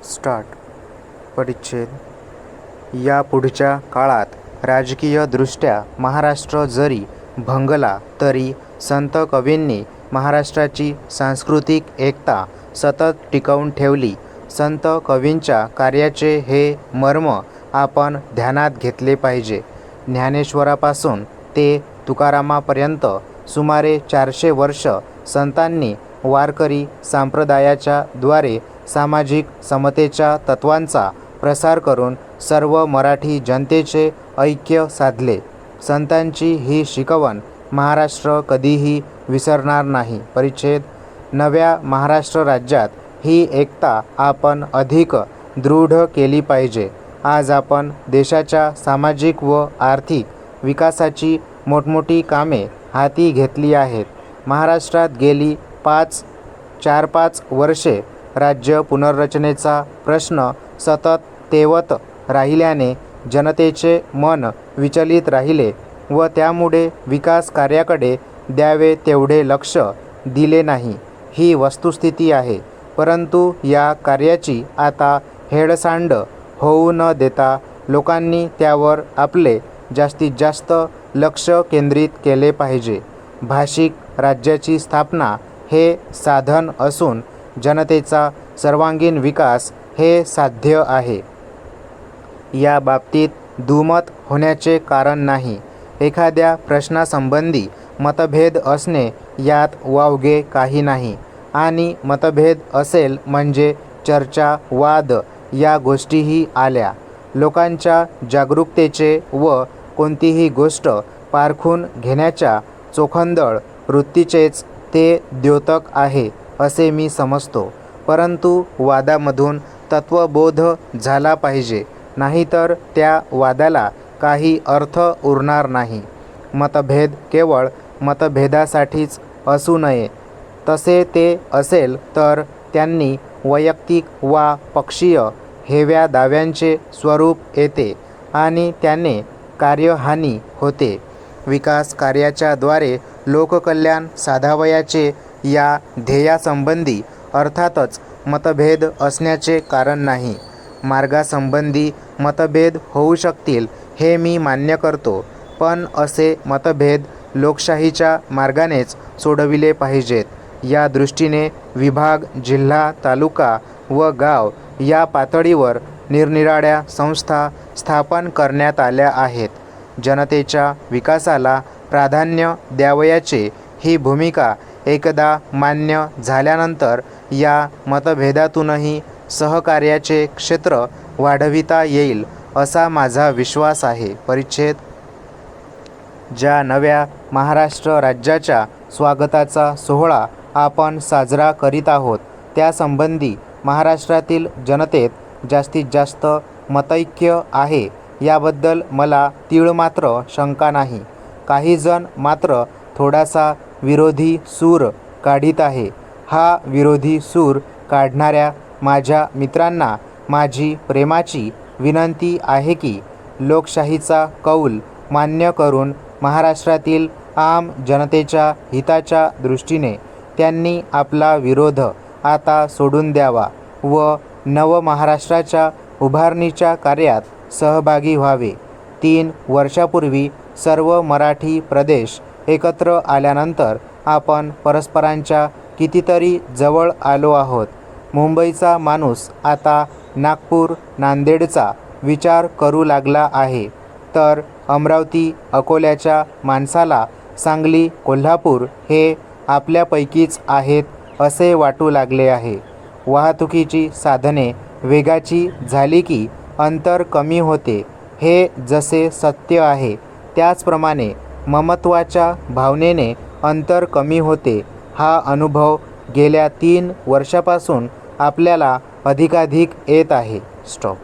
Start. परिच्छेद. या पुढच्या काळात राजकीयदृष्ट्या महाराष्ट्र जरी भंगला तरी संत कवींनी महाराष्ट्राची सांस्कृतिक एकता सतत टिकवून ठेवली. संत कवींच्या कार्याचे हे मर्म आपण ध्यानात घेतले पाहिजे. ज्ञानेश्वरापासून ते तुकारामापर्यंत सुमारे 400 वर्ष संतांनी वारकरी संप्रदायाच्या द्वारे सामाजिक समतेच्या तत्त्वांचा प्रसार करून सर्व मराठी जनतेचे ऐक्य साधले. संतांची ही शिकवण महाराष्ट्र कधीही विसरणार नाही. परिच्छेद. नव्या महाराष्ट्र राज्यात ही एकता आपण अधिक दृढ केली पाहिजे. आज आपण देशाच्या सामाजिक व आर्थिक विकासाची मोठमोठी कामे हाती घेतली आहेत. महाराष्ट्रात गेली 4-5 वर्षे राज्य पुनर्रचनेचा प्रश्न सतत तेवत राहिल्याने जनतेचे मन विचलित राहिले व त्यामुळे विकास कार्याकडे द्यावे तेवढे लक्ष दिले नाही, ही वस्तुस्थिती आहे. परंतु या कार्याची आता हेळसांड होऊ न देता लोकांनी त्यावर आपले जास्तीत जास्त लक्ष केंद्रित केले पाहिजे. भाषिक राज्याची स्थापना हे साधन असून जनतेचा सर्वांगीण विकास हे साध्य आहे. या बाबतीत दुमत होण्याचे कारण नाही. एखाद्या प्रश्नासंबंधी मतभेद असणे यात वावगे काही नाही आणि मतभेद असेल म्हणजे चर्चा, वाद या गोष्टीही आल्या. लोकांच्या जागरूकतेचे व कोणतीही गोष्ट पारखून घेण्याच्या चोखंदळ वृत्तीचेच ते द्योतक आहे असे मी समजतो. परंतु वादामधून तत्त्वबोध झाला पाहिजे, नाहीतर त्या वादाला काही अर्थ उरणार नाही. मतभेद केवळ मतभेदासाठीच असू नये. तसे ते असेल तर त्यांनी वैयक्तिक वा पक्षीय हेव्या दाव्यांचे स्वरूप येते आणि त्याने कार्यहानी होते. विकास कार्याच्या द्वारे लोककल्याण साधावयाचे या ध्येयासंबंधी अर्थातच मतभेद असण्याचे कारण नाही. मार्गासंबंधी मतभेद होऊ शकतील हे मी मान्य करतो, पण असे मतभेद लोकशाहीच्या मार्गानेच सोडविले पाहिजेत. या दृष्टीने विभाग, जिल्हा, तालुका व गाव या पातळीवर निरनिराळ्या संस्था स्थापन करण्यात आल्या आहेत. जनतेच्या विकासाला प्राधान्य द्यावयाचे ही भूमिका एकदा मान्य झाल्यानंतर या मतभेदातूनही सहकार्याचे क्षेत्र वाढविता येईल असा माझा विश्वास आहे. परिच्छेद. ज्या नव्या महाराष्ट्र राज्याच्या स्वागताचा सोहळा आपण साजरा करीत आहोत त्यासंबंधी महाराष्ट्रातील जनतेत जास्तीत जास्त मतैक्य आहे याबद्दल मला तीळमात्र शंका नाही. काही जण मात्र थोडासा विरोधी सूर काढीत आहे. हा विरोधी सूर काढणाऱ्या माझ्या मित्रांना माझी प्रेमाची विनंती आहे की लोकशाहीचा कौल मान्य करून महाराष्ट्रातील आम जनतेच्या हिताच्या दृष्टीने त्यांनी आपला विरोध आता सोडून द्यावा व नवमहाराष्ट्राच्या उभारणीच्या कार्यात सहभागी व्हावे. 3 वर्षापूर्वी सर्व मराठी प्रदेश एकत्र आल्यानंतर आपण परस्परांच्या कितीतरी जवळ आलो आहोत. मुंबईचा माणूस आता नागपूर, नांदेडचा विचार करू लागला आहे, तर अमरावती, अकोल्याच्या माणसाला सांगली, कोल्हापूर हे आपल्यापैकीच आहेत असे वाटू लागले आहे. वाहतुकीची साधने वेगाची झाली की अंतर कमी होते, हे जसे सत्य आहे त्याचप्रमाणे ममत्वाच्या भावनेने अंतर कमी होते. हा अनुभव गेल्या 3 वर्षापासून आपल्याला अधिकाधिक येत आहे. स्टॉप.